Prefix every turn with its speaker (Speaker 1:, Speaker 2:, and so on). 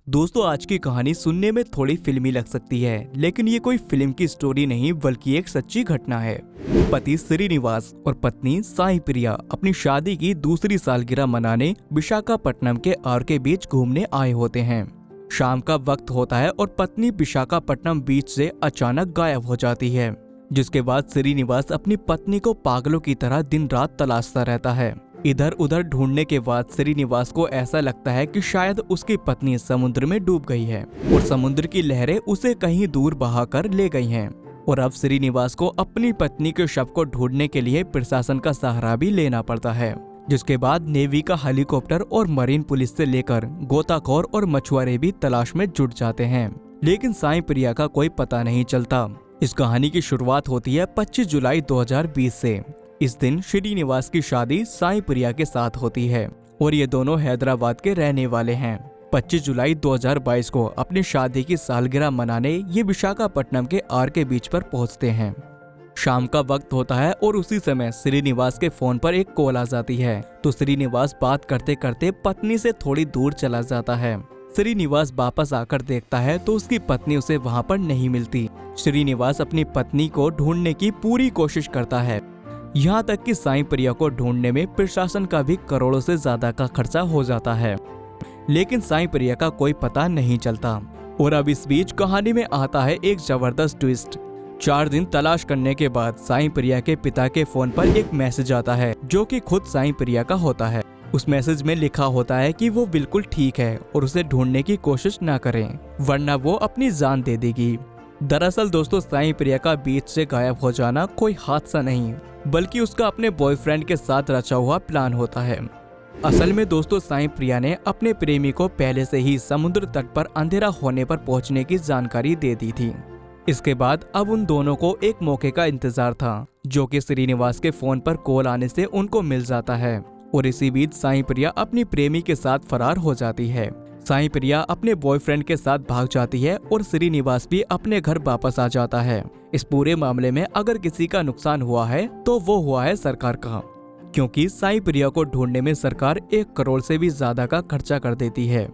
Speaker 1: दोस्तों, आज की कहानी सुनने में थोड़ी फिल्मी लग सकती है, लेकिन ये कोई फिल्म की स्टोरी नहीं बल्कि एक सच्ची घटना है। पति श्रीनिवास और पत्नी साई प्रिया अपनी शादी की दूसरी सालगिरह मनाने विशाखापट्टनम के आर बीच घूमने आए होते हैं। शाम का वक्त होता है और पत्नी विशाखापट्टनम बीच से अचानक गायब हो जाती है, जिसके बाद श्रीनिवास अपनी पत्नी को पागलों की तरह दिन रात तलाशता रहता है। इधर उधर ढूंढने के बाद श्रीनिवास को ऐसा लगता है कि शायद उसकी पत्नी समुद्र में डूब गई है और समुद्र की लहरें उसे कहीं दूर बहाकर ले गई हैं। और अब श्रीनिवास को अपनी पत्नी के शव को ढूंढने के लिए प्रशासन का सहारा भी लेना पड़ता है, जिसके बाद नेवी का हेलीकॉप्टर और मरीन पुलिस से लेकर गोताखोर और मछुआरे भी तलाश में जुट जाते हैं, लेकिन साई प्रिया का कोई पता नहीं चलता। इस कहानी की शुरुआत होती है 25 जुलाई 2020 से। इस दिन श्रीनिवास की शादी साई प्रिया के साथ होती है और ये दोनों हैदराबाद के रहने वाले हैं। 25 जुलाई 2022 को अपनी शादी की सालगिरह मनाने ये विशाखापट्टनम के आर बीच पर पहुंचते हैं। शाम का वक्त होता है और उसी समय श्रीनिवास के फोन पर एक कॉल आ जाती है, तो श्रीनिवास बात करते करते पत्नी से थोड़ी दूर चला जाता है। श्रीनिवास वापस आकर देखता है तो उसकी पत्नी उसे वहां पर नहीं मिलती। श्रीनिवास अपनी पत्नी को ढूंढने की पूरी कोशिश करता है, यहाँ तक कि साई प्रिया को ढूंढने में प्रशासन का भी करोड़ों से ज्यादा का खर्चा हो जाता है, लेकिन साई प्रिया का कोई पता नहीं चलता। और अब इस बीच कहानी में आता है एक जबरदस्त ट्विस्ट। 4 दिन तलाश करने के बाद साई प्रिया के पिता के फोन पर एक मैसेज आता है, जो कि खुद साई प्रिया का होता है। उस मैसेज में लिखा होता है कि वो बिल्कुल ठीक है और उसे ढूंढने की कोशिश न करें, वरना वो अपनी जान दे देगी। दरअसल दोस्तों, साई प्रिया का बीच से गायब हो जाना कोई हादसा नहीं, बल्कि उसका अपने बॉयफ्रेंड के साथ रचा हुआ प्लान होता है। असल में दोस्तों, साई प्रिया ने अपने प्रेमी को पहले से ही समुद्र तट पर अंधेरा होने पर पहुंचने की जानकारी दे दी थी। इसके बाद अब उन दोनों को एक मौके का इंतजार था, जो कि श्रीनिवास के फोन पर कॉल आने से उनको मिल जाता है। और इसी बीच साई प्रिया अपनी प्रेमी के साथ फरार हो जाती है। साई प्रिया अपने बॉयफ्रेंड के साथ भाग जाती है और श्रीनिवास भी अपने घर वापस आ जाता है। इस पूरे मामले में अगर किसी का नुकसान हुआ है तो वो हुआ है सरकार का, क्योंकि साई प्रिया को ढूंढने में सरकार 1 करोड़ से भी ज्यादा का खर्चा कर देती है।